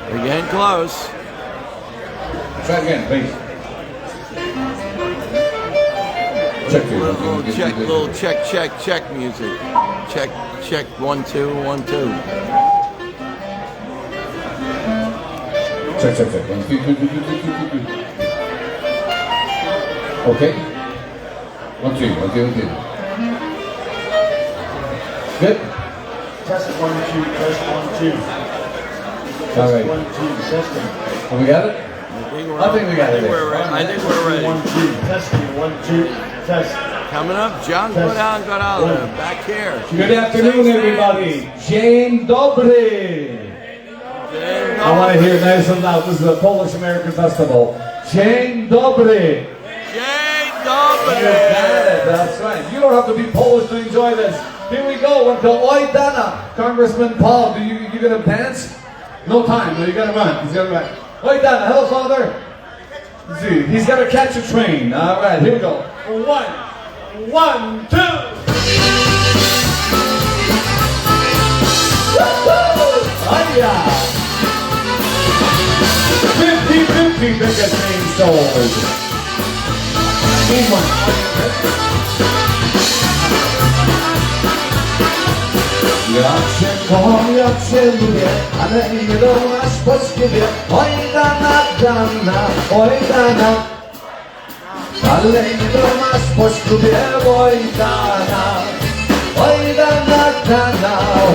We're getting close. Try again, please. Little check music. Check, 1, 2, 1, 2. Check. 1, 2, 2. Okay. 1, 2. Good. Test 1, 2, test 1, 2. All right. 1, 2, testing. Have we got it? I think we got it. I think we're ready. 1, 2, testing. 1, 2, test. Coming up, John Gorale, back here. Good afternoon, everybody. Dzień dobry. I want to hear nice and loud. This is a Polish American festival. Dzień dobry. Dzień dobry. You got it. That's right. You don't have to be Polish to enjoy this. Here we go until Oj Dana. Congressman Paul, you gonna dance? No time. No, you gotta run. He's gotta run. Oj Dana, hello, father. See, he's gotta catch a train. All right, here we go. 1, 2. Hiya! 50-50 biggest name sold. Need one. Ja cię kocham, ja cię lubię, ale nie domasz po śpiewie. Oj dana, oj dana. Ale nie domasz po ślubie, oj dana. Oj dana,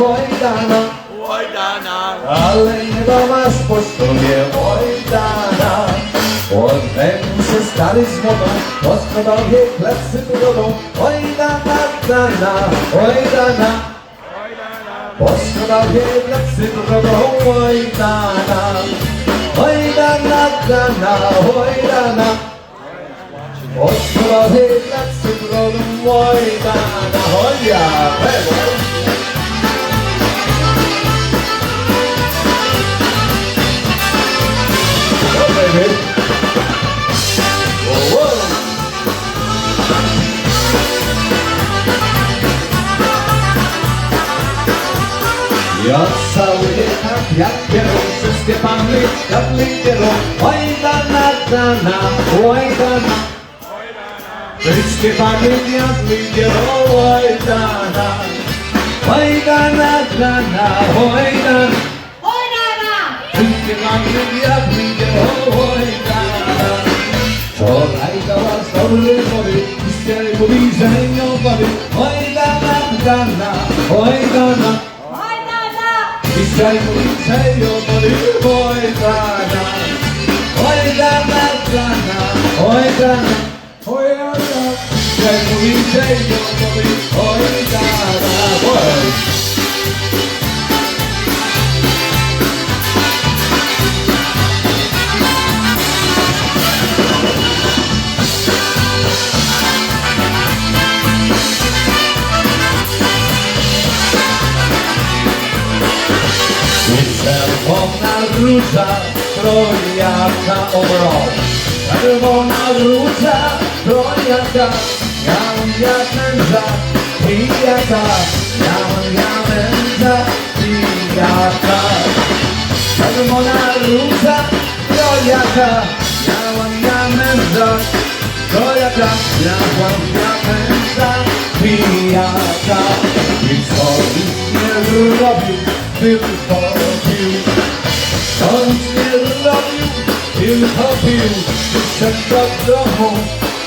oj dana. Oj dana. Ale nie domasz po ślubie, oj dana. Odmęczył się stary z młodą, rozkładał jej plecy brodą. Oj dana, oj dana. Poskładał jej plecy brodą, oj dana. Oj dana, oj dana. Poskładał jej plecy brodą, oj dana. Oj ja, oh baby. Whoa, whoa. Ja całuję tak jak kierą, wszystkie panny jak likierą. Oj dana, oj dana. Wszystkie panny jak likierą, oj dana. Oj dana, oj dana. Wszystkie panny jak likierą, oj dana. Wczoraj dała z dobry wody, dzisiaj mówi, że nią wody. Oj dana, oj dana. Dzisiaj mówi, że nią wody, oj dana. Oj dana, oj dana. Oj dana. Dzisiaj mówi, że nią wody, oj dana. Oj. Czerwona róża, trojaka overall. Czerwona róża, trojaka, ja męża, pijaka, ja męża, pijaka. Czerwona róża, trojaka, ja męża, trojaka, ja męża, pijaka. I co nic nie robił, tylko pił. To nic nie robił, tylko pił. Przyszedł do domu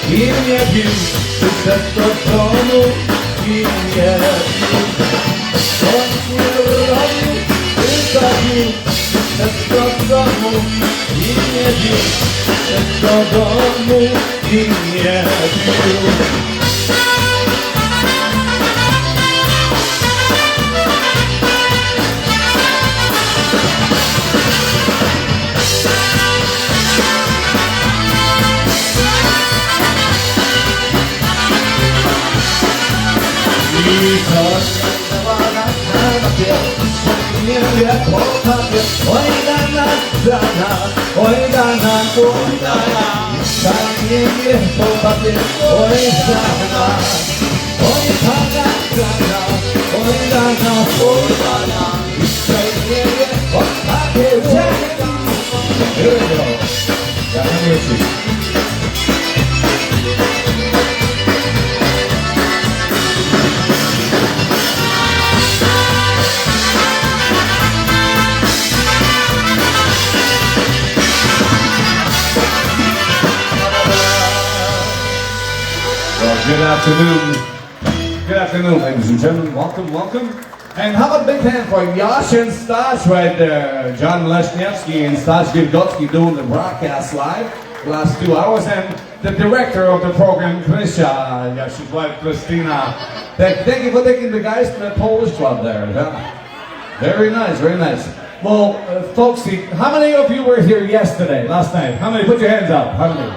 i nie pił. Przyszedł do domu i nie pił. To nic nie robił, tylko pił. Przyszedł do domu i nie pił. Przyszedł do domu i nie pił. I to nie zawala na papier, nie wie po papier. Oj dana, oj dana, oj dana. Tak nie wie po papier, oj dana. Oj dana, Here we go. Yeah, let me see. Well, good afternoon. Good afternoon, ladies and gentlemen. Welcome, welcome. And how about a big hand for Yash and Stas right there. John Lesniewski and Stas Gilgotsky doing the broadcast live the last 2 hours. And the director of the program, Krysia, Yash's wife, Christina. Thank you for taking the guys to the Polish club there. Yeah. Very nice, very nice. Well, folks, how many of you were here yesterday, last night? How many? Put your hands up. How many?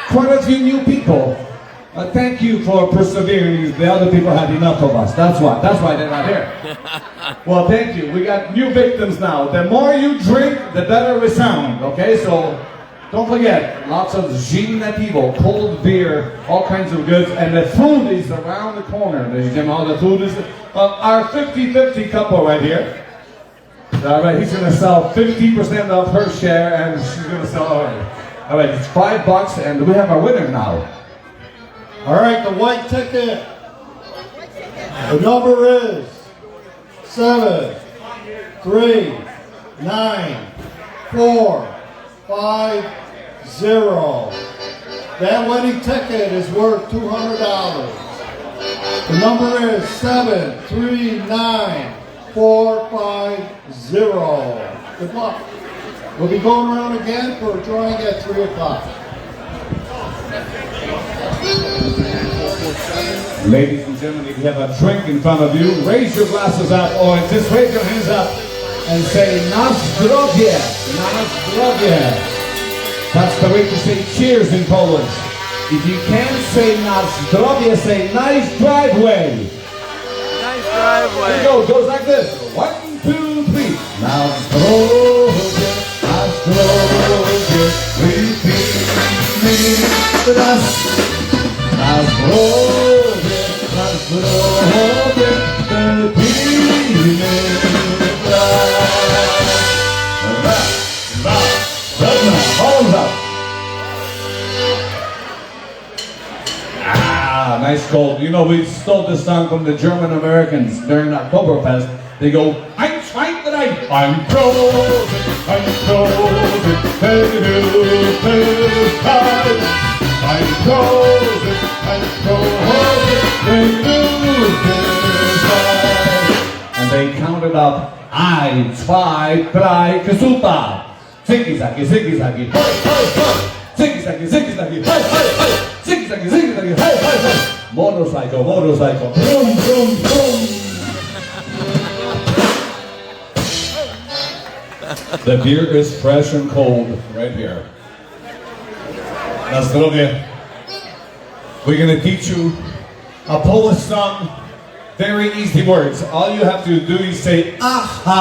Quite a few new people. Thank you for persevering. The other people had enough of us. That's why they're not here. Well, thank you. We got new victims now. The more you drink, the better we sound. Okay, so don't forget, lots of zimne pivo, cold beer, all kinds of goods, and the food is around the corner. The food is our 50-50 couple right here. All right, he's gonna sell 50% of her share, and she's gonna sell. All right, it's $5, and we have our winner now. All right, the white ticket. The number is 7, 3, 9, 4, 5, 0. That winning ticket is worth $200. The number is 7, 3, 9, 4, 5, 0. Good luck. We'll be going around again for a drawing at 3 o'clock. Ladies and gentlemen, if you have a drink in front of you, raise your glasses up or just raise your hands up and say na zdrowie, na zdrowie. That's the way to say cheers in Polish. If you can't say na zdrowie, say nice driveway. Nice driveway. Here we go, it goes like this. 1, 2, 3. Na zdrowie, repeat me raz. Na zdrowie, wypijmy nice cold. You know, we stole this song from the German Americans during Oktoberfest. They go, I'm frozen, I'm frozen, I'm frozen, and they counted up, 1, 2, 3, Kesuta. Ziggy-zaggy, ziggy-zaggy, hey, hey, hey. Ziggy-zaggy, ziggy-zaggy, hey, hey, hey. Ziggy-zaggy, ziggy-zaggy, hey, hey, hey. Motorcycle, motorcycle, vroom, vroom, vroom. The beer is fresh and cold right here. Na zdrowie. We're going to teach you a Polish song, very easy words. All you have to do is say, aha,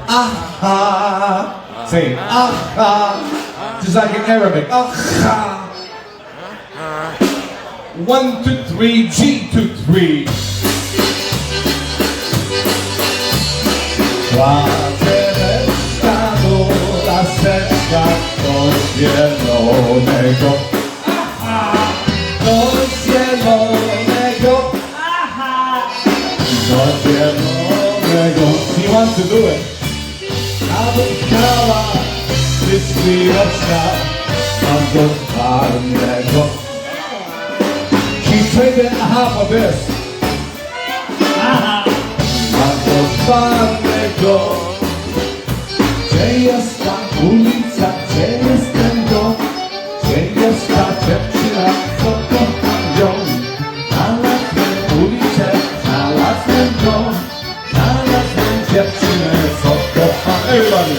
aha. Say, aha, just like in Arabic, aha. 1, 2, 3, G, 2, 3. Łazieneczka, laseczka, coś zielonego. Coś zielonego. Coś zielonego. She wants to do it. Abym chciała wyświadczenia albo czarnego. She's taking a half of this. Albo czarnego. Gdzie jest ta ulica? Gdzie jest ten dom? Gdzie jest ta dziewczyna? Co kocham ją? Znalazłem ulicę, znalazłem dom. Znalazłem dziewczynę, co kocham. Everybody!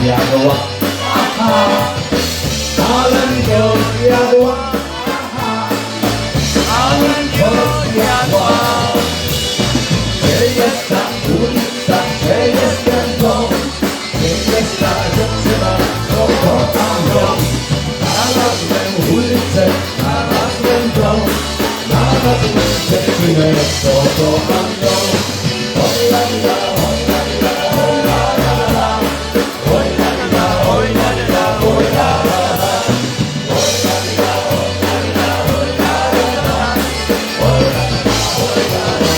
Jadła, maleńko jadła, maleńko jadła. Gdzie jest ta ulica, gdzie jest ten dom, gdzie jest ta dziewczyna, co kocham ją. Znalazłem ulicę, znalazłem dom, znalazłem dziewczynę, co kocham ją. Oj la la, oj la la, oj la la la, oj la la, oj la la, oj la la la, oj la la, oj la la, oj la la, oj la la, oj la la.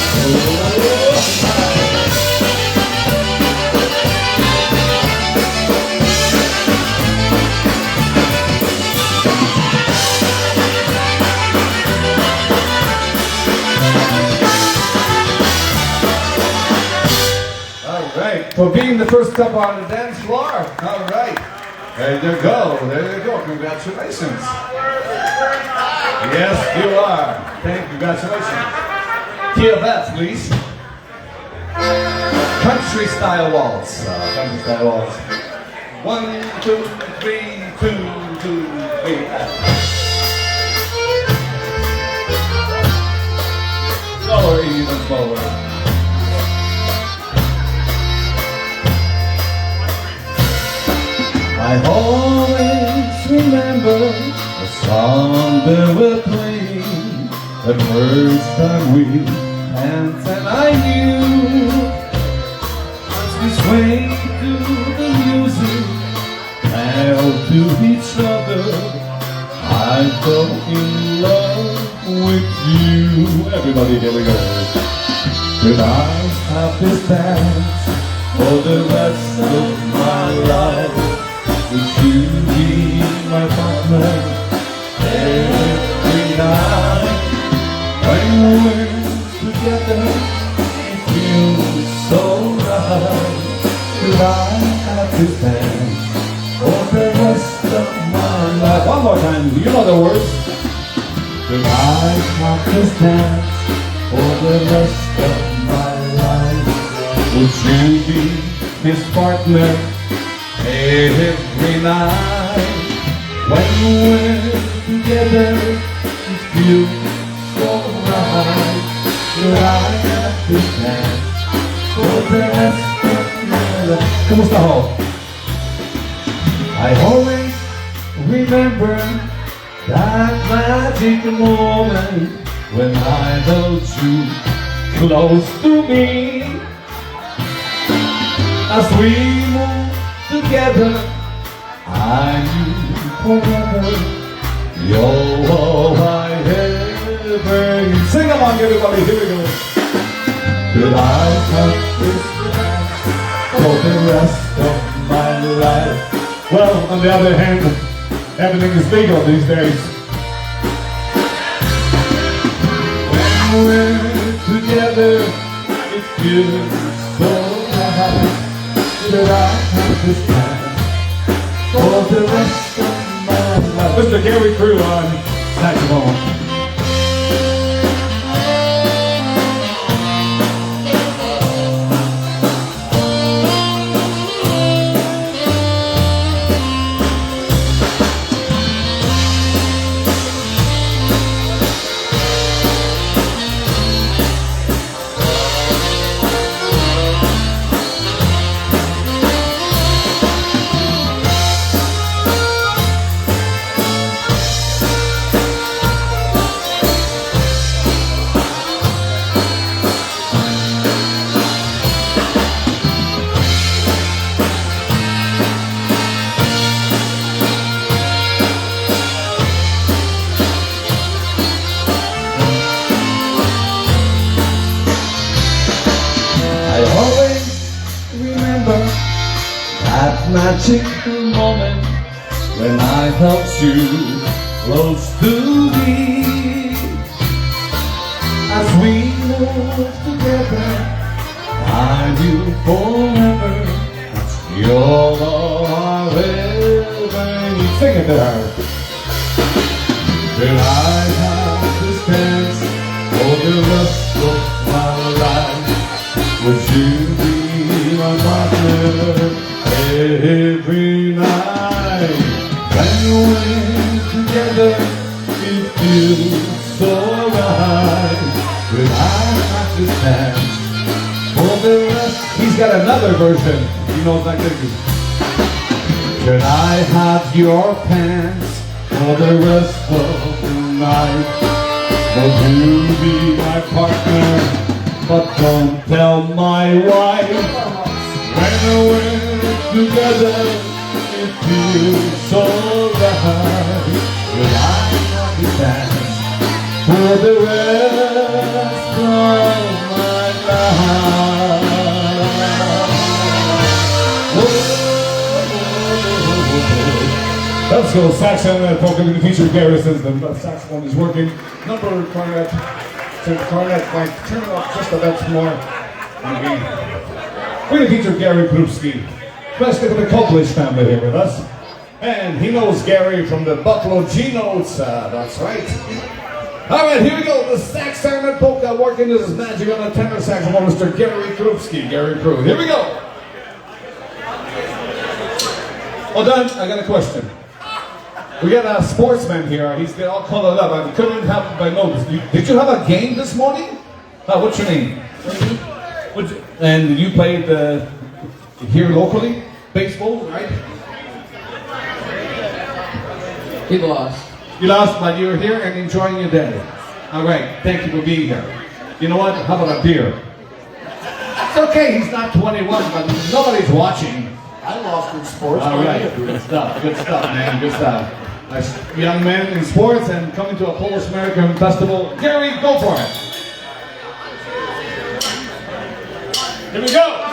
For being the first couple on the dance floor. All right. There you go. There you go. Congratulations. Yes, you are. Thank you. Congratulations. Key of F, please. Country style waltz. Country style waltz. 1, 2, 3, 2, 2, 3. Slower, even slower. I always remember the song they were playing the first time we danced, and I knew as we swayed to the music, held to each other, I fell in love with you. Everybody, here we go. Could I have this dance for the rest of my life? Would you be my partner every night? When we're together, it feels so right. Could I have this dance for the rest of my life? One more time, you know the words. Could I have this dance for the rest of my life? Would you be his partner every night? When we're together, it feels so right. Could I have this dance for the rest of my life? Kamusta ho? I always remember that magic moment when I held you close to me. As we moved together, I knew forever you're all I ever need. Sing along, everybody, here we go. Could I have this dance for the rest of my life? Well, on the other hand, everything is legal these days. When we're together, it feels so right. Could I have this dance for the rest of my life? Mr. Gary Crew on saxophone. Magic moment when I held you close to me. As we moved together, I knew forever you're all I ever need. Sing it there. Could I have this dance for the rest of my life? Would you be my partner every night. When we're together, it feels so right. But I understand for the rest. He's got another version. He knows like this. Can I have your pants for the rest of the night? Will you be my partner? But don't tell my wife. When we're together, it feels so right. Will I understand for the rest of my life? Let's go, saxophone and polka. We're going to feature Gora since the saxophone is working. Number cornet, cornet, like turn it up just a bit more. Okay. We're going to feature Gary Krupski. Let's get the Koblish family here with us. And he knows Gary from the Buffalo G Notes. That's right. All right, here we go. The saxophone and polka working this is magic on the tenor saxophone, Mr. Gary Krupski. Gary Krup. Here we go. Hold on, I got a question. We got a sportsman here. He's got all colored up. I couldn't help it by notice. Did you have a game this morning? What's your name? And you played here locally? Baseball, right? He lost. You lost, but you were here and enjoying your day. All right, thank you for being here. You know what? How about a beer? It's okay, he's not 21, but nobody's watching. I lost in sports. All right, good stuff, man, good stuff. Nice young man in sports and coming to a Polish American festival. Gary, go for it. Here we go.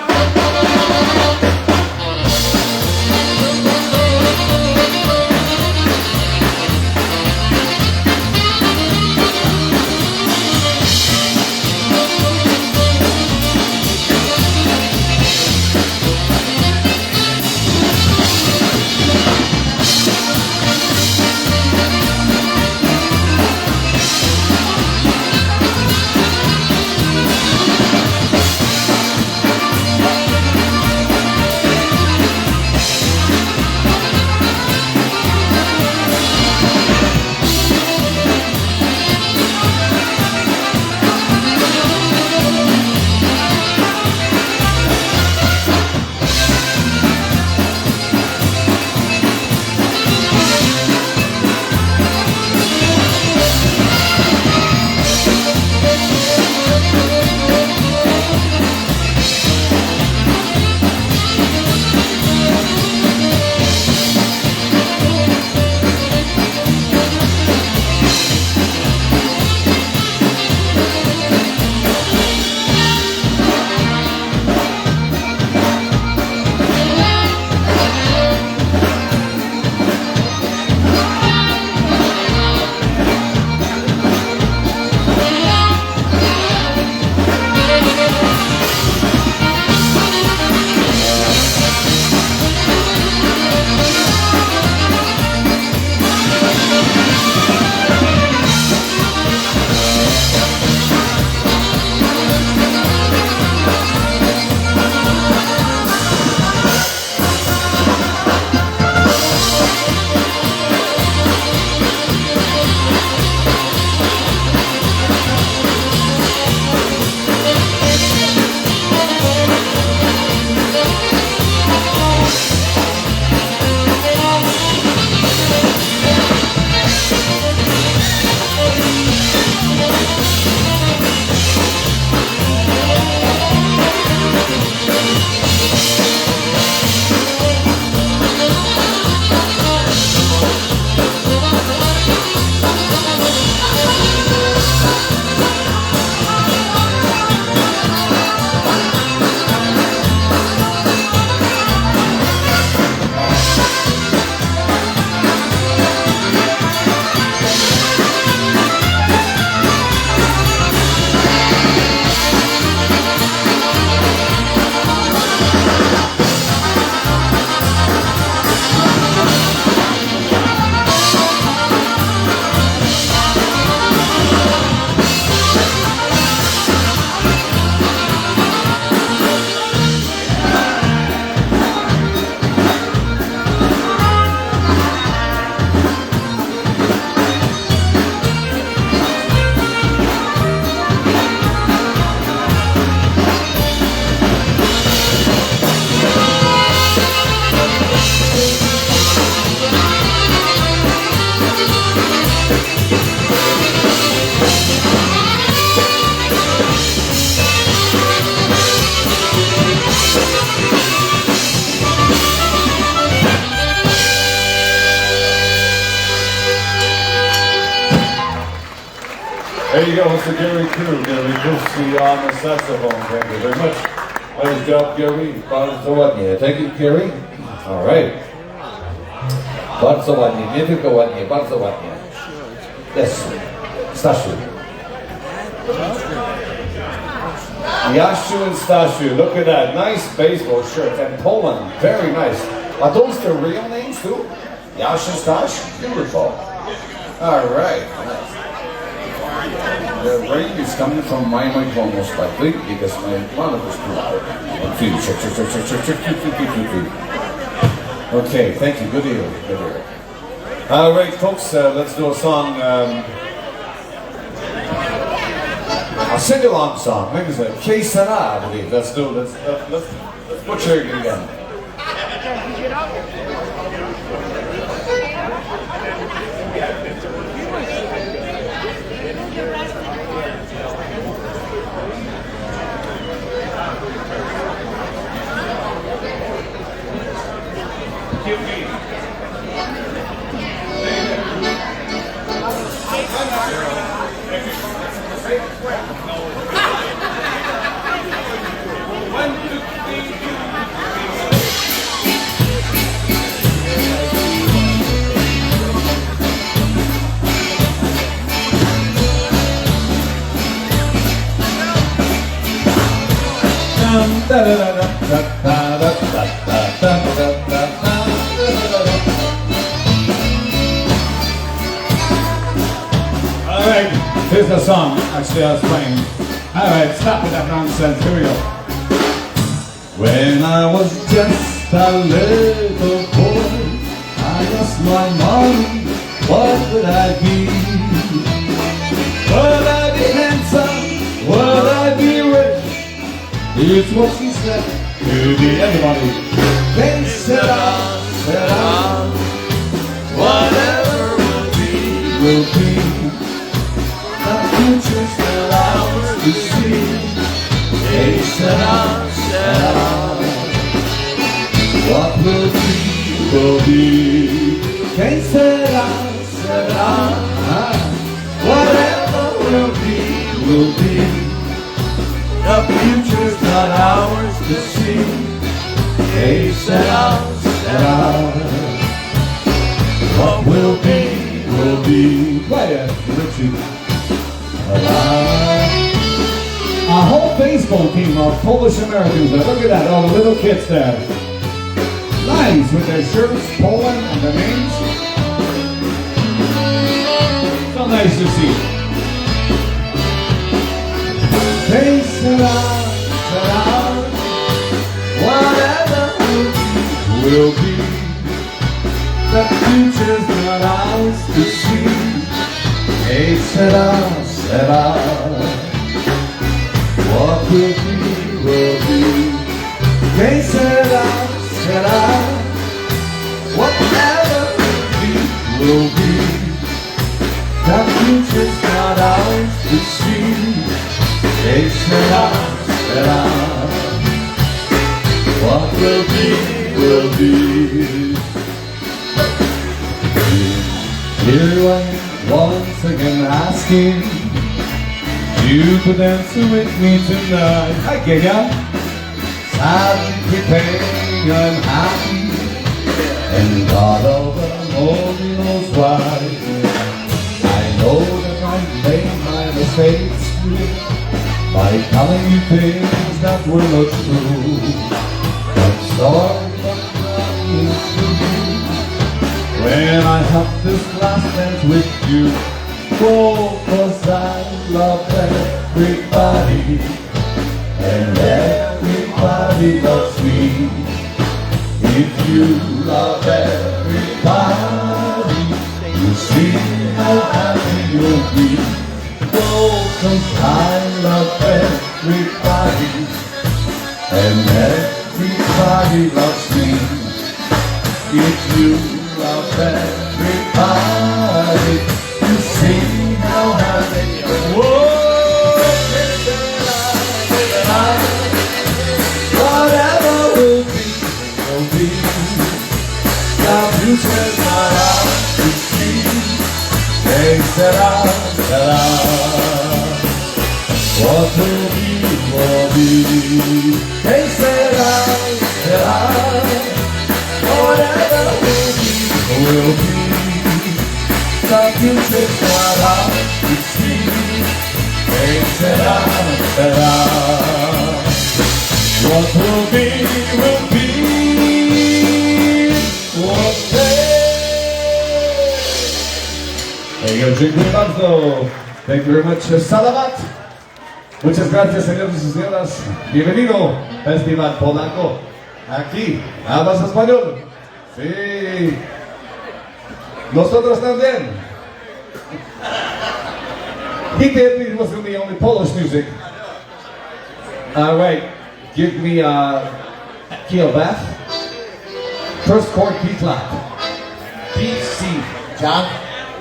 There you go, Mr. Gary Crew. Gary Crew on the saxophone. Thank you very much. Nice job, Gary. Bardzo ładnie. Thank you, Gary. All right. Bardzo ładnie, nie tylko ładnie, bardzo ładnie. Yes. Stasiu. Yashu and Stashu, look at that. Nice baseball shirts. And Poland, very nice. Are those their real names too? Yash and Stash? Beautiful. All right. The rain is coming from my microphone most likely because my monitor is too loud. Okay, thank you. Good ear. Good ear. All right, folks, let's do a song. A sing-along song. Maybe it's a Que Sera, I believe. Let's butcher it again. Alright, here's the song. Actually, I was playing. Alright, stop with that nonsense. Here we go. When I was just a little boy, I lost my mommy. What would I be? Would I be handsome? Would I be rich? It's what she said to the everybody. They said whatever will be. The future's still ours to see. They said what will be. They said whatever will be. The future's not ours to see. They said what will be. Play it, Richie. A whole baseball team of Polish Americans there. Look at that, all the little kids there. Nice, with their shirts, Poland, and their names. So nice to see. They said whatever will be. The future's not ours to see. They said what will be. They said whatever will be. The future's not ours to see. They said what will be. Here I am once again asking you to dance with me tonight. Hi, Giga. Sadly pain, I'm happy, and God over only knows why. I know that I made my mistakes by telling you things that were not true. I'm sorry, but nothing is true. When I have this last dance with you, oh, 'cause I love everybody, and everybody loves me. If you love everybody, you see how happy you'll be. Oh, 'cause I love everybody, and everybody loves me. If you love everybody, you see how happy you'll be. Whatever will be. The future's not ours to see. They said, What will be. Hey, será. Whatever will be. The future's not out to see. Hey, será. What will be. What There you go, dziękuję bardzo. Thank you very much. Salamat. Muchas gracias, señores y señoras. Bienvenido, Festival Polaco. Aquí, hablas español. Sí. Nosotros también. He did, it was going to be only Polish music. All right, give me a key of F. First chord, B flat. B, C. John,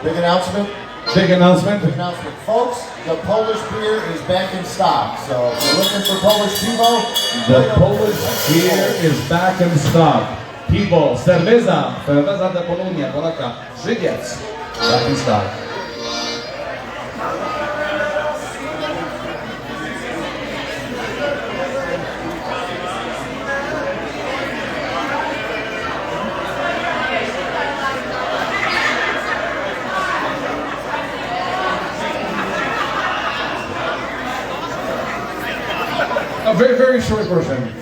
big announcement. Big announcement. Big announcement. Folks, the Polish beer is back in stock. So if you're looking for Polish pivo, The Polish beer is back in stock. Piwo, cerveza de Polonia, Polaka, Żygiec, back in stock. A very, very short version.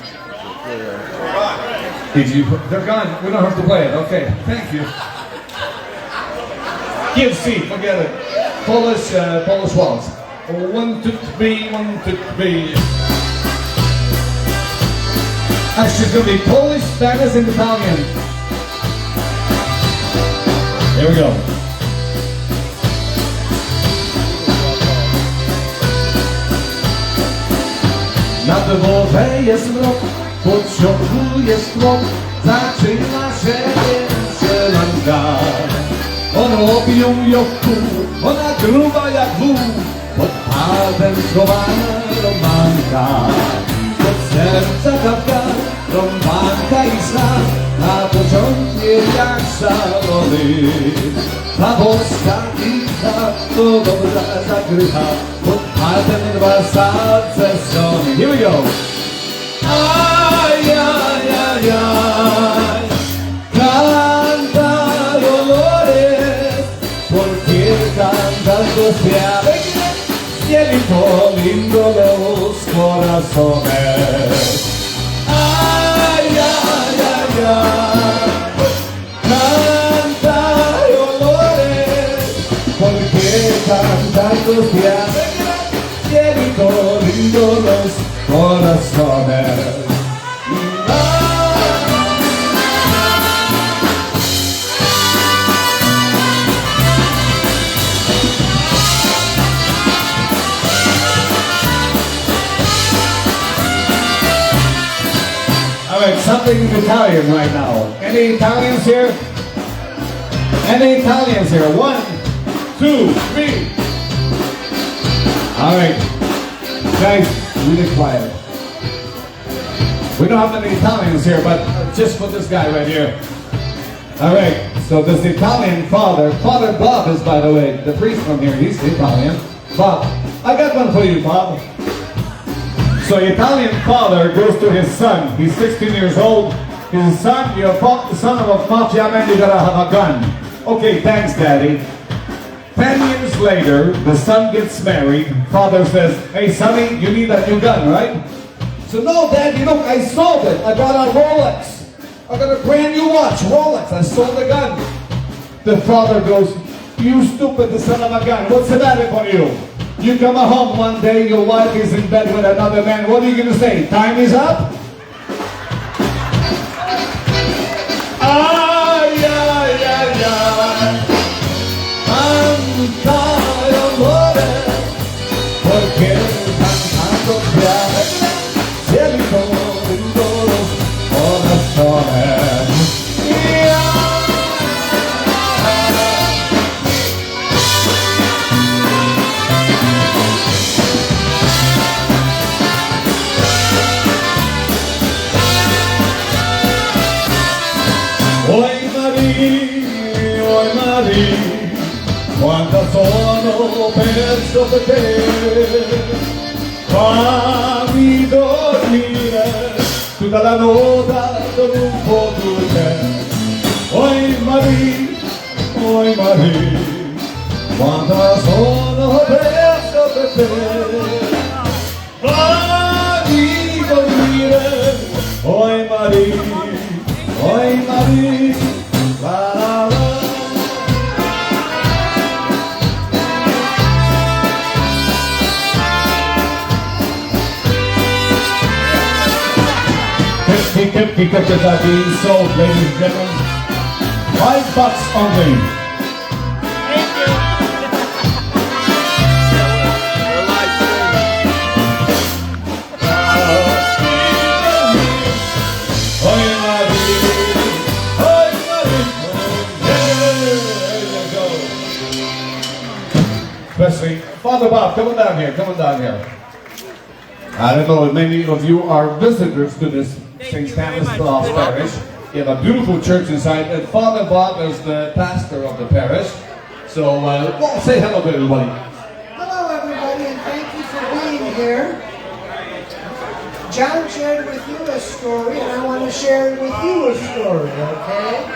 Did you? They're gone. We don't have to play it. Okay. Thank you. Give C. Forget it. Polish waltz. 1, 2, 3. 1, 2, 3. Actually, it's going to be Polish, Spanish, and Italian. Here we go. Na dworze jest mrok, pod ciągu jest tłok, zaczyna się strzelanka. On robią joku, ona gruba jak wół, pod pawem schowana romanka. Od serca kapka, rąbanka i znak, a pociągnie jak szalony. Ta boska picha, to dobra zagrycha, pod pawem dwa serce strony. Here we go! Aj, aj, aj, aj, canta dolores, porque cantas los piaves, cielito lindo de los corazones. Ay, ay, ay, ay, canta dolores, porque cantas los piaves, cielito lindo de los corazones. Alright, something in Italian right now. Any Italians here? Any Italians here? 1, 2, 3. Alright. Guys, really quiet. We don't have any Italians here, but just for this guy right here. Alright, so this Italian father Bob is, by the way, the priest from here, he's Italian. Bob, I got one for you, Bob. So Italian father goes to his son, he's 16 years old. His son, you're the son of a mafia man, you gotta have a gun. Okay, thanks, Daddy. 10 years later, the son gets married. Father says, hey, sonny, you need a new gun, right? So, no, Daddy, look, I sold it. I got a Rolex. I got a brand new watch, Rolex. I sold the gun. The father goes, you stupid son of a gun. What's the matter for you? You come home one day, your wife is in bed with another man. What are you going to say? Time is up? Ay, ay, ay, ay. Canta amores, porque cantando piaves, cielito lindo los corazones. Oi Marie, quantas sono perso per te. fammi dormire tutta la notte con un po' di te. Oi Maria, quanta sono preso per te. Fammi dormire, oi Maria, la la la. $50 tickets are being sold, ladies and gentlemen. $5 only. Thank you. We're live Especially Father Bob, come on down here, I don't know if many of you are visitors to this St. Stanislaus Parish. You have a beautiful church inside, and Father Bob is the pastor of the parish. So, well, say hello to everybody. Hello everybody, and thank you for being here. John shared with you a story, and I want to share with you a story, okay?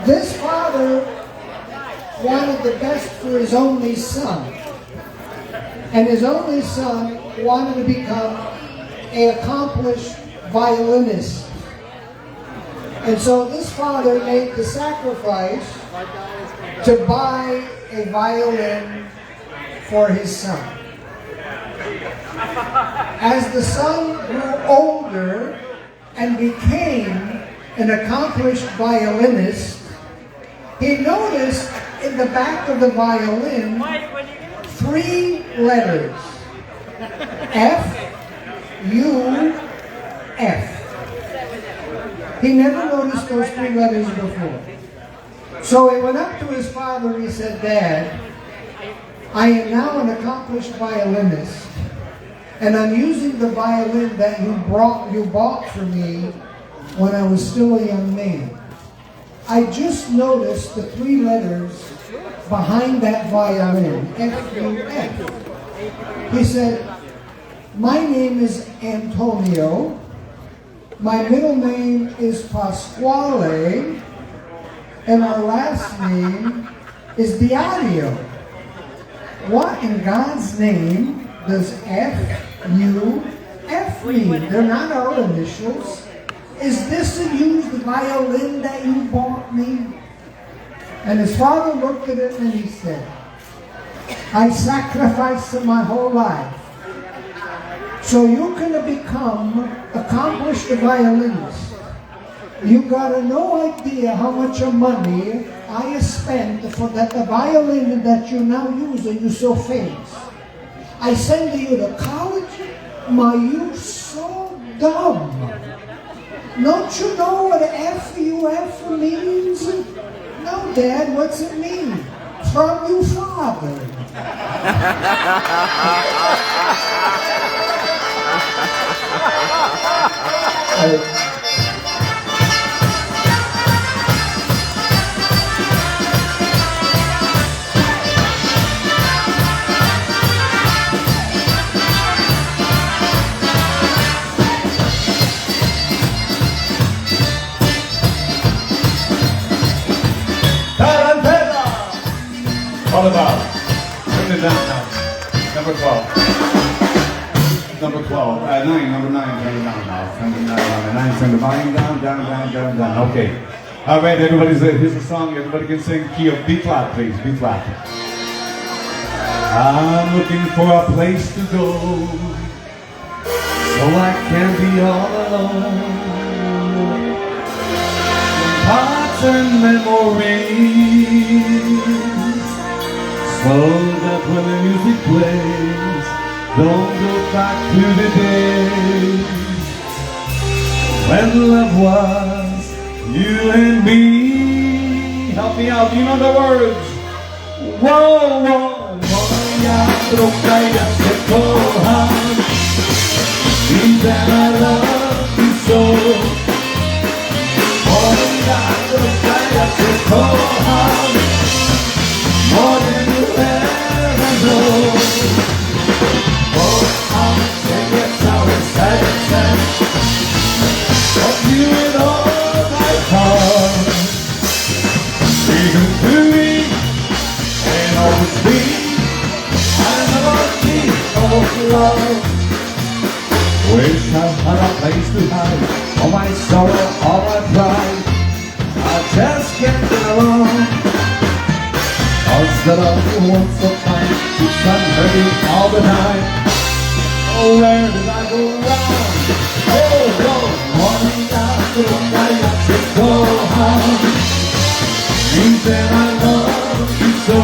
This father wanted the best for his only son. And his only son wanted to become an accomplished violinist. And so this father made the sacrifice to buy a violin for his son. As the son grew older and became an accomplished violinist, he noticed in the back of the violin 3 letters. F, U, F. He never noticed those 3 letters before. So he went up to his father and he said, "Dad, I am now an accomplished violinist, and I'm using the violin that you bought for me when I was still a young man. I just noticed the 3 letters behind that violin, F-U-F. He said, "My name is Antonio. My middle name is Pasquale. And our last name is Diadio. What in God's name does F-U-F mean? They're not our initials. Is this a used violin that you bought me?" And his father looked at it and he said, "I sacrificed my whole life so you can become accomplished violinist. You got no idea how much money I spent for that violin that you now use and you're so famous. I send you to college, you so dumb. Don't you know what F-U-F means?" "No, Dad, what's it mean?" "From you, Father." All about. Turn it down now. Number 12. Number 12. 9, number 9. Turn it down now. Number 9. Turn the volume down. Okay. All right, everybody. Here's a song. Everybody can sing. Key of B flat, please. B flat. I'm looking for a place to go, so I can be all alone. Hearts and memories. So that when the music plays, don't go back to the days when love was you and me. Help me out, you know the words. Whoa, whoa, moja droga, ja cię kocham, i that I love you so. Moja droga, ja cię kocham, more than Love you with all my heart. Even to me and always be. I never need of love. Wish I had a place to hide all my sorrow, all my pride. I just can't get along. Instead of once so fine, keeps on hurting all the time. Oh, where did I go wrong? Oh, no, morning after I have to go home. Means that I love you so.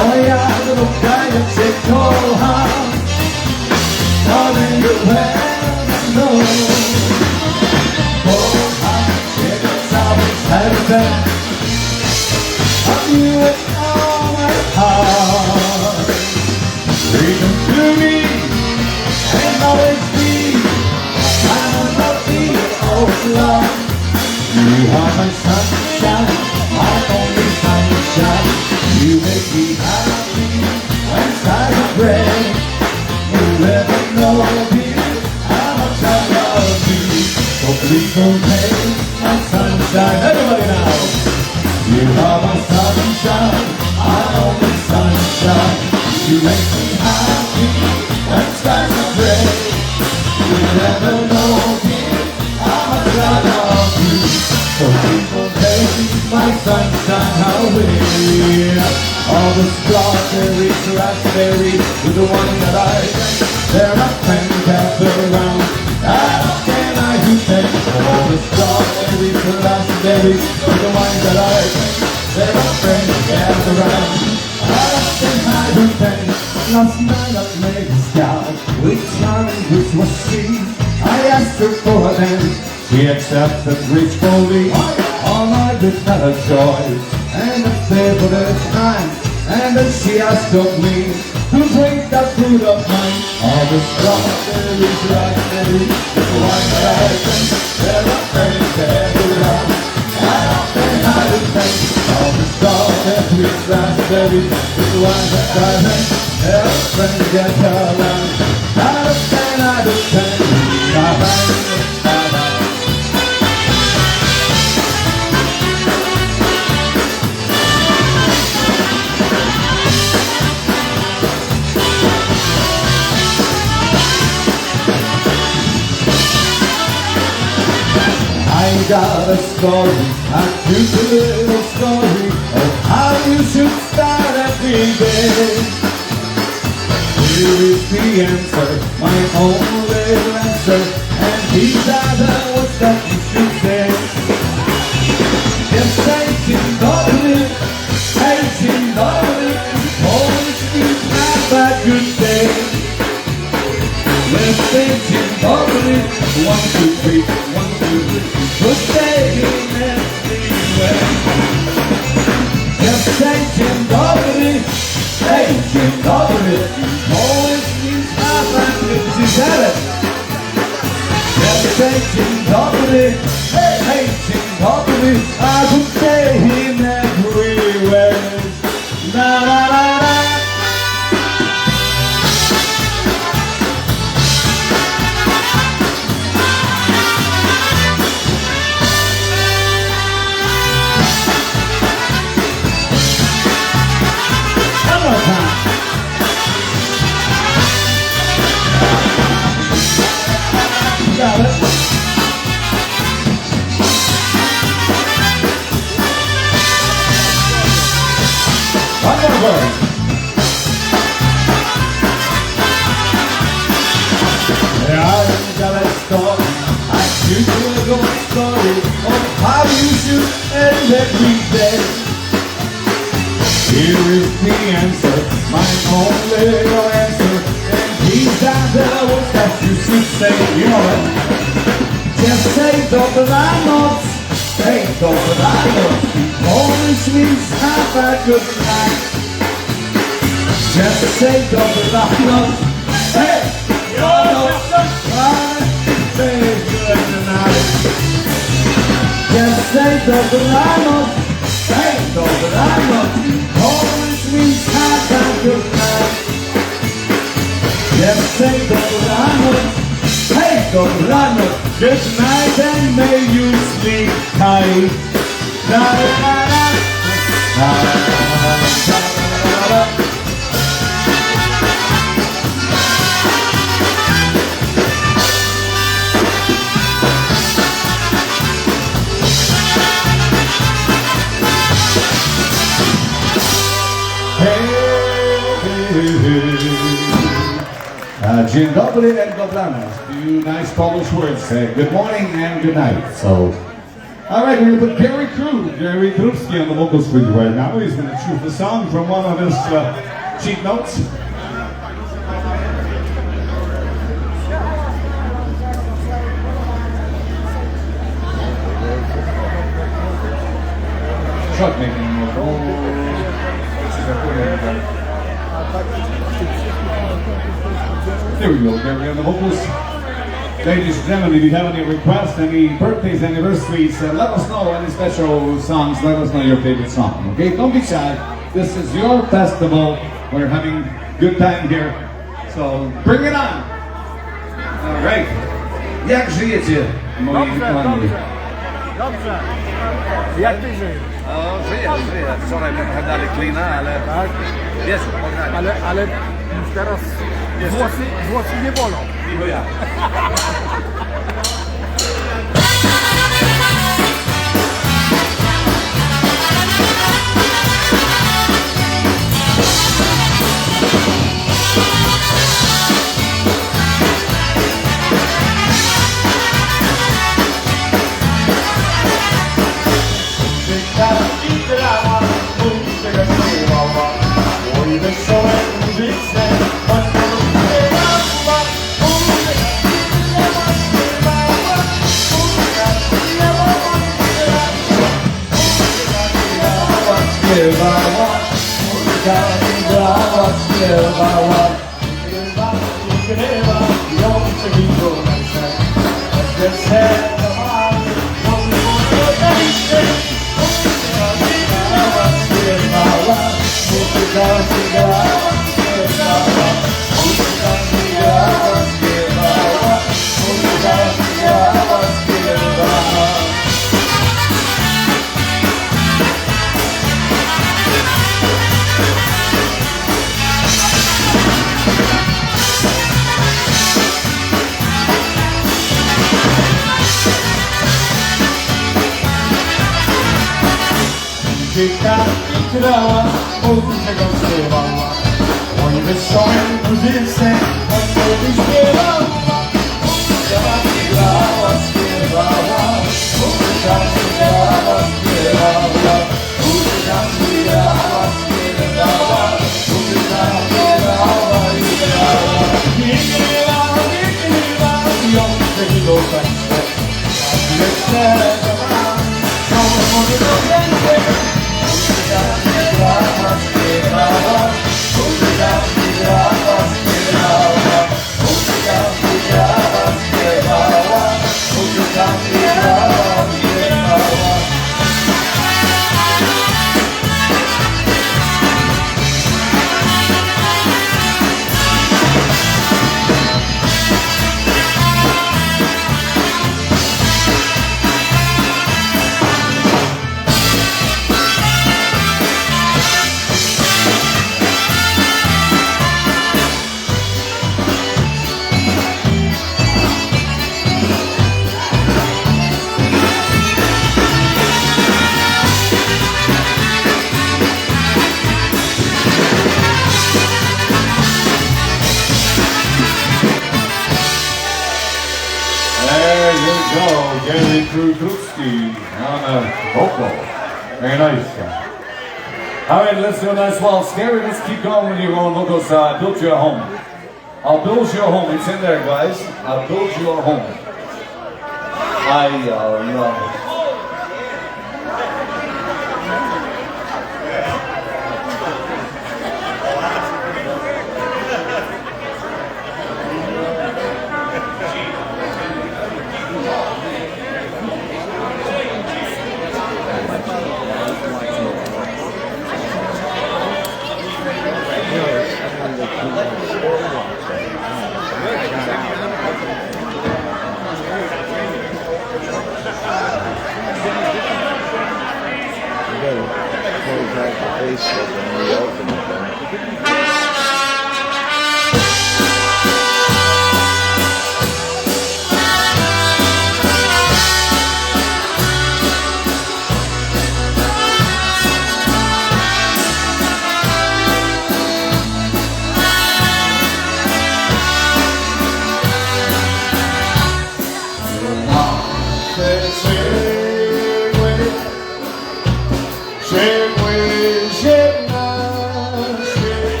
Oh, yeah, little guy, I said go home. Darling, you never know. Oh, I'm it's always heaven. Love you with all my heart. Freedom to me and always be. I'm a beat of love. You are my sunshine, my only sunshine. You make me happy when skies are gray. You never know, dear, how much I love you. So please don't take my sunshine. Everybody now. You are my sunshine, my only sunshine. You make me happy when skies are gray. You never know, dear, how much I love you. So please don't take my sunshine away. All the strawberries, raspberries, with the one that I drink. They're my friends gather around. How can I do things? All the strawberries, the raspberries, with the wine that I drink. They're my friends gather around. How can I do things? Last night I made a scout with charming which was sweet. I asked her for a dance. She accepted gracefully all my little joys and a favorite time. And then she asked of me to drink that fruit of mine. All the strawberries, raspberries, the wine that I drink. They're my friends everywhere. How can I drink? All the strawberries, raspberries, the wine that I drink. They're my friends get around. How can I drink? I got a story, a cute little story of how you should start every day. Here is the answer, my own little answer, and these are the words that you should say. Yes, $18, always means have a good day. Yes, $18, 1, 2, 3, 1, 2, 3. Good day everywhere. Just $18, always means half and good. Is that it? Just $18, a good day everywhere. Na na na na. Got it. One more word. I got a story. I should tell a good story of how you should end every day. Here is the answer, my own little answer, and these are the words that you should say. You know it. Just say $2, say $2. Always means have a good night. Just say $2. Hey, say good night. Just say $2. Hey, $2. Always means have a good night. Just say $2. Gorale. Good night and may you sleep tight. Da da da da. Da da da da. Dzień dobry and dobranoc. Two nice Polish words. Good morning and good night. So, all right, we're going to put Gary Krupski on the vocal string right now. He's going to choose the song from one of his cheat notes. Truck making. There we go, Gary on the vocals. Ladies and gentlemen, if you have any requests, any birthdays, anniversaries, let us know. Any special songs, let us know your favorite song, okay? Don't be shy. This is your festival. We're having good time here. So bring it on. All right. Jak żyjecie, moi kochani? Dobrze. Jak ty żyjesz? No, żyję. Wczoraj trochę dali klina, ale jest, Ale teraz włosy nie bolą. niby ja. Grała, czego śpiewała. Oj, wesołym muzyce, od śpiewała. Grała, śpiewała, muzyka śpiewała, śpiewała. Muzyka śpiewała, śpiewała. Muzyka śpiewała i grała. Nie grywała, ją tego tańce. Jeszcze mam, co może do więcej. Gary Krupski on a vocal. Very nice. All right, let's do a nice waltz. Gary, let's keep going with your own vocals. Build your home. I'll build your home. It's in there, guys. I'll build your home. I love it.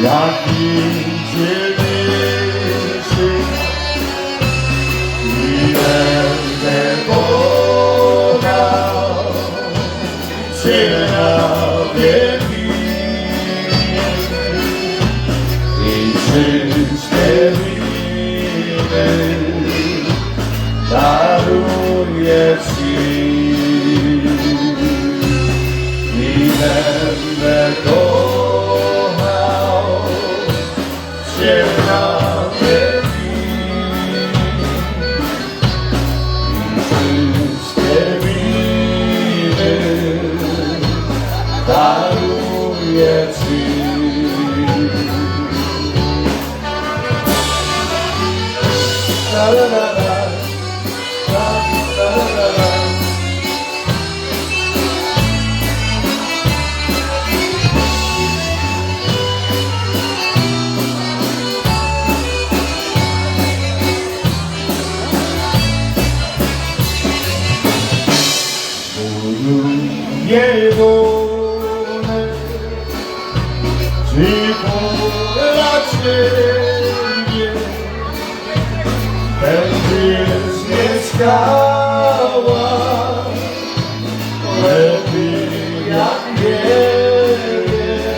Jak idzie myśl i będę kochał Cię na wieki i wszystkie winy daruję Ci i będę kochał Cię na wieki i wszystkie winy daruję Ci. La la la la, la la la la. Niewolę cicho dla Ciebie będziesz mieszkała lepiej jak wiele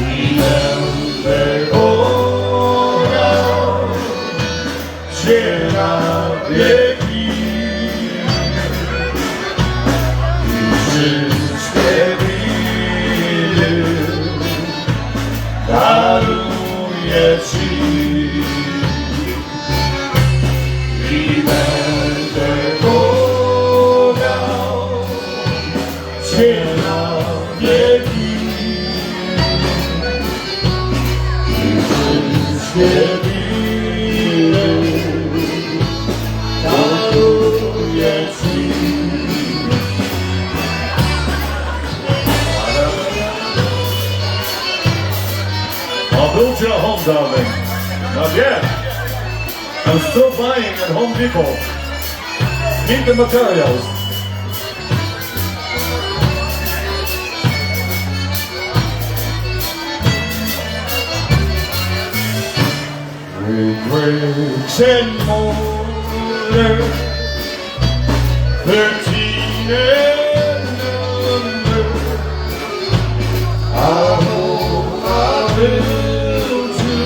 i będę kochał Cię na wieki. Wszystkie winy daruję Ci i będę kochał Cię na wieki i wszystkie winy daruję Ci. I built you a home, darling. Not yet. I'm still buying at Home Depot. Need the materials. With bricks and mortar, 13 and under, I hope I built you,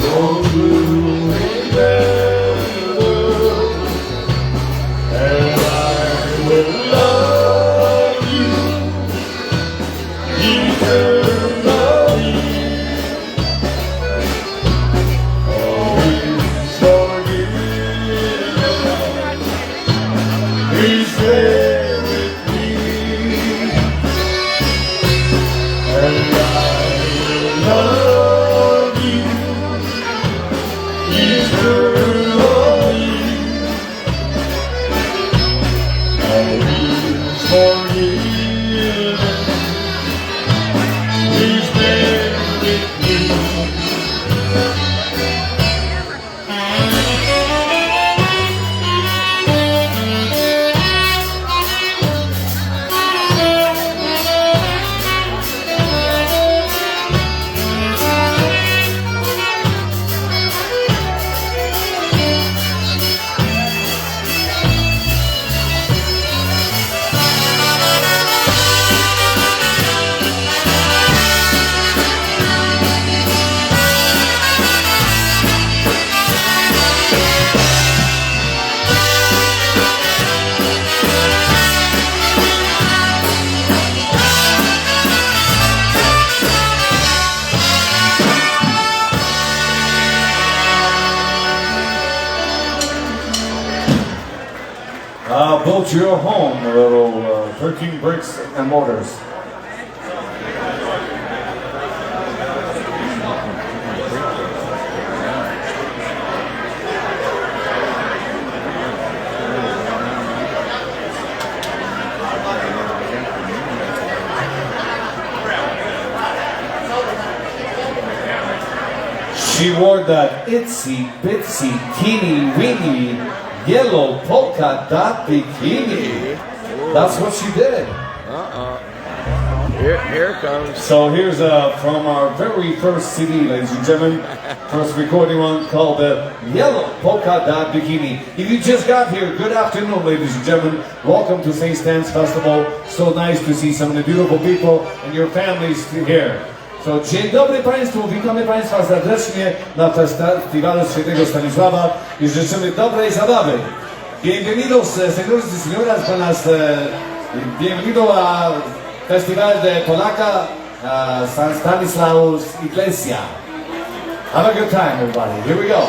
don't you remember, and I will love you eternally. Always forgive, He's there with me, and I will love you eternally. Always forgive, He's there with me. I built you a home, a little 13 bricks and mortars. She wore that itsy bitsy teeny weeny yellow polka dot bikini. That's what she did. Here it comes. So here's from our very first CD, ladies and gentlemen, first recording one called the Yellow Polka Dot Bikini. If you just got here, good afternoon, ladies and gentlemen. Welcome to St. Stan's Festival. So nice to see some of the beautiful people and your families here. So dzień dobry Państwu, witamy Państwa serdecznie na Festiwalu Świętego Stanisława i życzymy dobrej zabawy. Bienvenidos, señores y señoras, bienvenido a Festival de Polaca, San Stanislaus Iglesia. Have a good time, everybody. Here we go.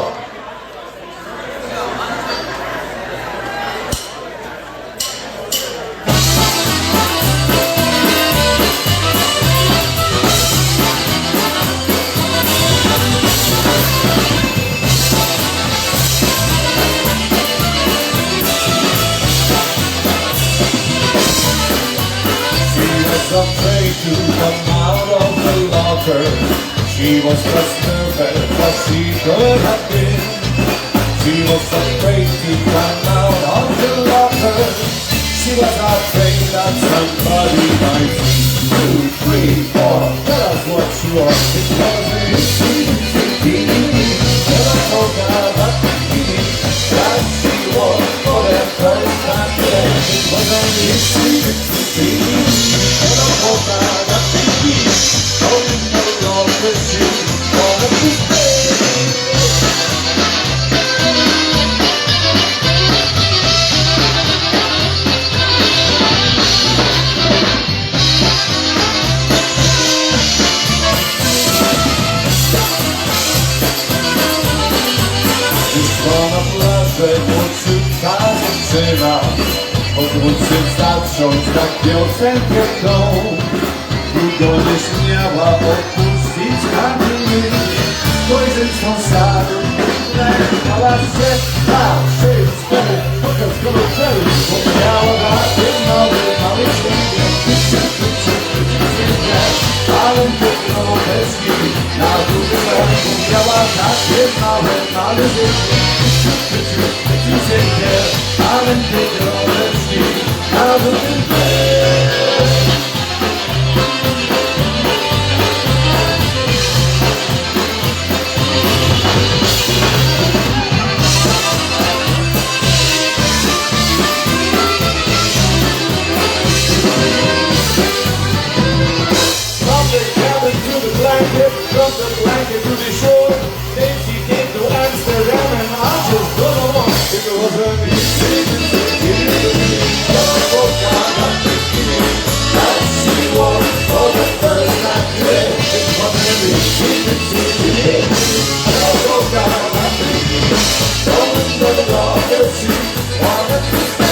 Afraid to come out of the locker. She was just nervous as she could have been. She was afraid to come out of the locker. She was afraid that somebody might see. 2, 3, 4. Tell us what you are. It was a bikini. Never forgot that bikini that she wore for the first time today. It was a bikini. Never forgot that bikini. Oh, no longer she wanted to stay. Odwrócić zacząć tak piosenkę tą. Długo nie śmiała opuścić kamienie. Spojrzeć tą salę, lękała się. Wszystko, pokaż go do celu. Bo miała takie mały świecie. Ale tylko bez chwili. Na drugim ręku miała takie małe świecie. Ale tylko bez chwili. Na drugim from the blanket to the shore. Then she came to Amsterdam and I just don't know what. If it was a that she wore for the first time today. It was a don't know the longer she wanted to stay.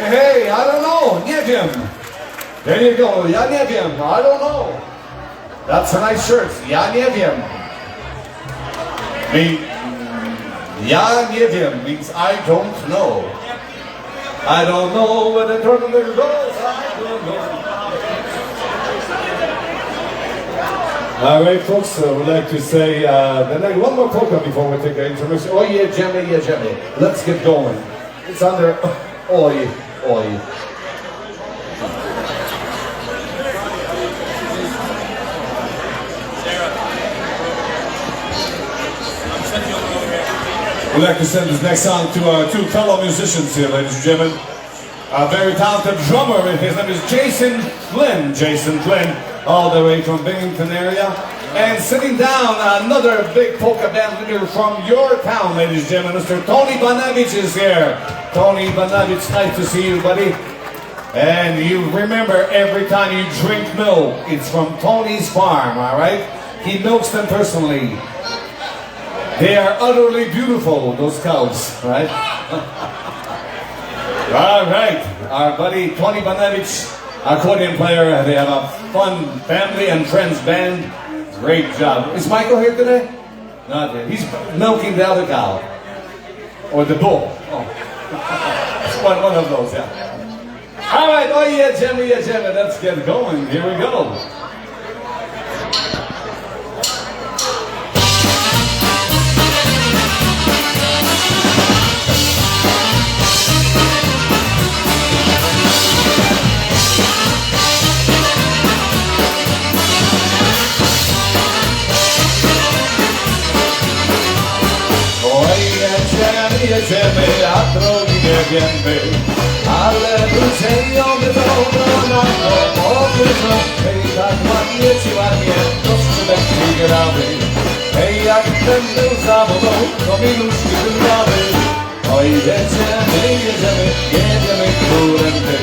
Hey, I don't know, nie wiem. There you go, ja nie wiem, I don't know. That's a nice shirt, ja nie wiem. Ja nie wiem means I don't know. I don't know where the tournament goes, I don't know. All right, folks, we'd like to say one more polka before we take our intermission. Oh, yeah, Jimmy. Let's get going. It's under... Oi. We'd like to send this next song to our two fellow musicians here, ladies and gentlemen. A very talented drummer, his name is Jason Flynn, all the way from Binghamton area. And sitting down, another big polka band leader from your town, ladies and gentlemen, Mr. Tony Banavich is here. Tony Banavich, nice to see you, buddy. And you remember, every time you drink milk, it's from Tony's farm, all right? He milks them personally. They are utterly beautiful, those cows, right? All right, our buddy Tony Banavich accordion player. They have a fun family and friends band. Great job. Is Michael here today? Not yet. He's milking the other cow. Or the bull. Oh. It's one of those, yeah. All right. Oh, yeah, Jimmy, yeah, Jimmy. Let's get going. Here we go. Jedziemy, a drogi nie wiemy, ale wrócenie dobro nam to powyżą. Hej, tak ładnie ci ładnie, to skrzypek ci gramy. Hej, jak ten był za wodą, to minuszki wygrały. Oj, jedziemy, którędy.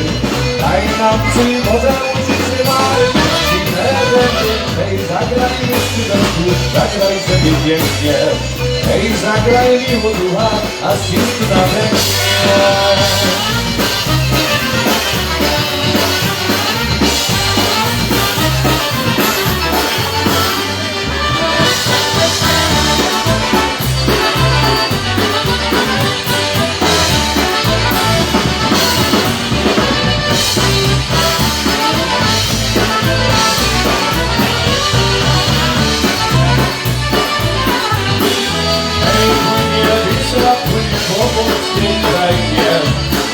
Daj nam ci może uczyć się mały, ci nerwy. Hej, zagraj mi skrzydełku, zagraj sobie pięknie. Hej, zagraj miło ducha, a ściski na węgnie.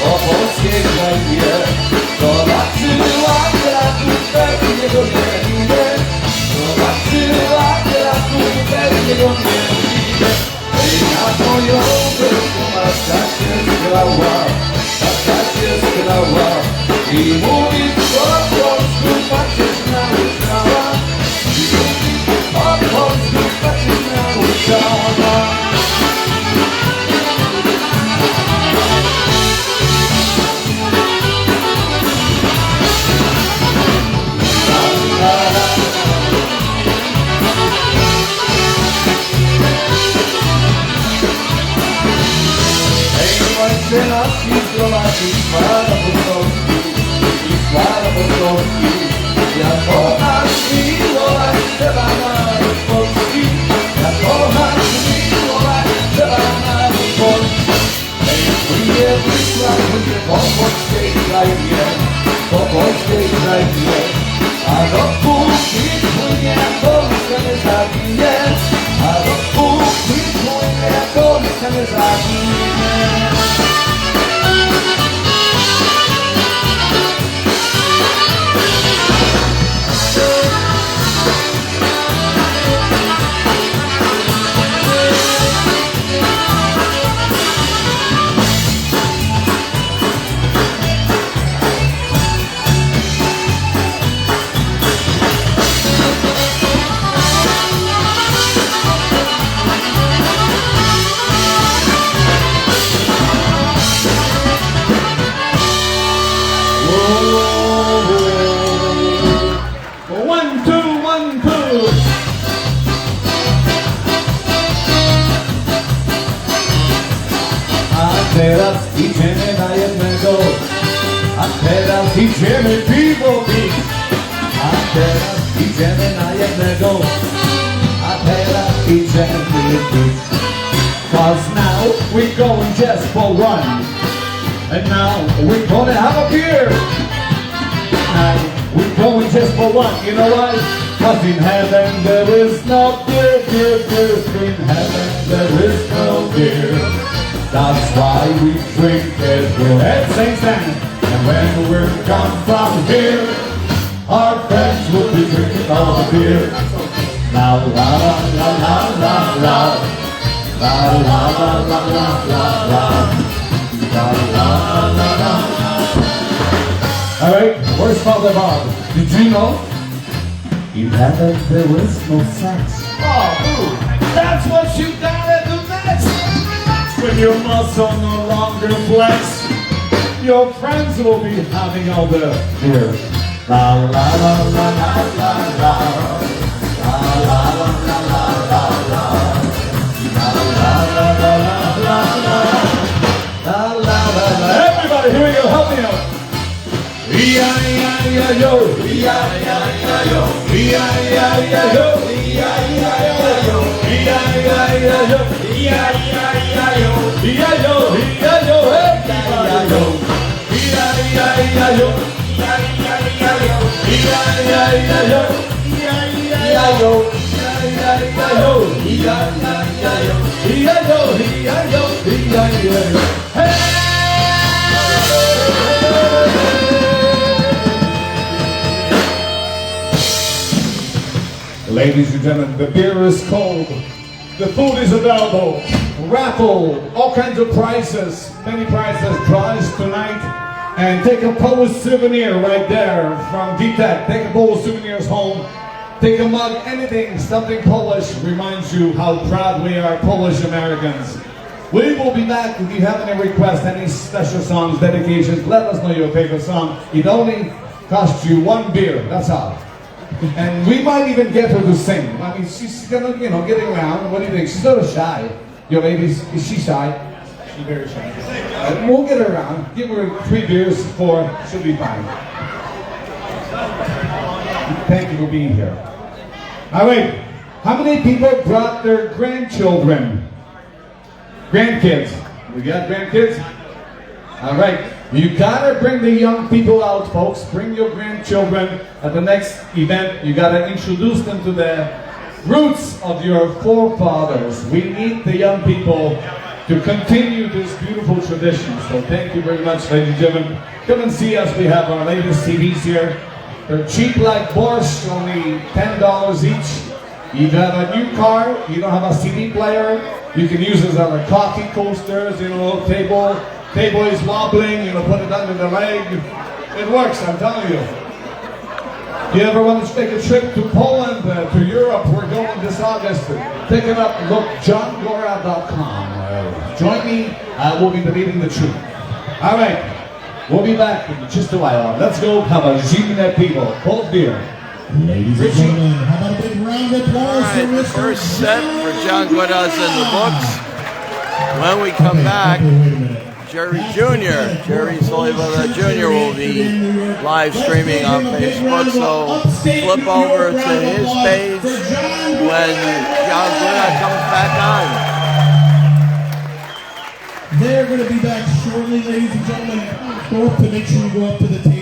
Po polskiej krainie zobaczyła kraków pewnego nie idzie. Zobaczyła kraków pewnego nie idzie. Ej, na moją wyspę matka się zgrała, i mówi po polsku patrzeć na łyżała. I mówi po polsku patrzeć na łyżała. Nas prowadzi składa Polski, jak kochasz miłować trzeba naród polski, jak kochasz miłować trzeba naród polski. Hej, płynie Wisła, płynie po polskiej krainie, a dopóki płynie, to Wisła nie zaginie, a dopóki płynie, to Wisła nie zaginie. Teraz idziemy na jednego, a teraz idziemy piwo pić. A teraz idziemy na jednego, a teraz idziemy pić. 'Cause now we're going just for one, and now we're gonna have a beer. Now we're going just for one, you know why? 'Cause in heaven there is no beer, beer, beer. In heaven there is no beer. That's why we drink it here at St. Stan. And when we're gone from here, our friends will be drinking all the beer. La la la la la la la. La la la la la la la. La la la la la. All right, where's Father Bob? Did you know? In heaven there is no sex. Oh, ooh, that's what you gotta do next. When your muscle no longer flex, your friends will be having all the beer. La la la la la la la. La la la la la la la. La la la la la la la. La la la la. Everybody, here we go. Help me out. E-I-I-I-O, E-I-I-I-O, E-I-I-I-O, E-I-I-I-O, E-I-I-I-O, E-I-I-I-O, E-I-O, E-I-O, E-I-I-O, E-I-I-I-O, E-I-I-I-O, E-I-I-I-O, E-I-I-I-O, E-I-I-I-O, E-I-O, E-I-I-I-O. Ladies and gentlemen, the beer is cold, the food is available, raffle, all kinds of prizes, many prizes, prize tonight, and take a Polish souvenir right there from VTech. Take a Polish souvenirs home, take a mug, anything, something Polish reminds you how proud we are, Polish Americans. We will be back. If you have any requests, any special songs, dedications, let us know your favorite song. It only costs you one beer, that's all. And we might even get her to sing. I mean, she's gonna, getting around. What do you think? She's sort of shy. Your lady, is she shy? She's very shy. We'll get her around. Give her 3 beers, 4. She'll be fine. Thank you for being here. All right. How many people brought their grandchildren? Grandkids. We got grandkids? All right. You gotta bring the young people out, folks. Bring your grandchildren at the next event. You gotta introduce them to the roots of your forefathers. We need the young people to continue this beautiful tradition. So thank you very much, ladies and gentlemen. Come and see us. We have our latest CDs here. They're cheap like borscht, only $10 each. You have a new car, you don't have a CD player, you can use it as a coffee coasters, table is wobbling, put it under the leg. It works, I'm telling you. If you ever want to take a trip to Poland, to Europe, we're going this August. Pick it up, look, johngora.com. Join me, we'll be leading the troop. All right, we'll be back in just a while. Let's go have a zimne pivo, cold beer. Ladies and gentlemen, how about a big round of applause for Alright, the Mr. first set for John Guada's in the books. When we come back, Jerry Jr., Jerry Soliva Jr. will be live streaming on Facebook, so flip over to his page when John Guada comes back on. They're going to be back shortly, ladies and gentlemen. Go up to make sure you go up to the table.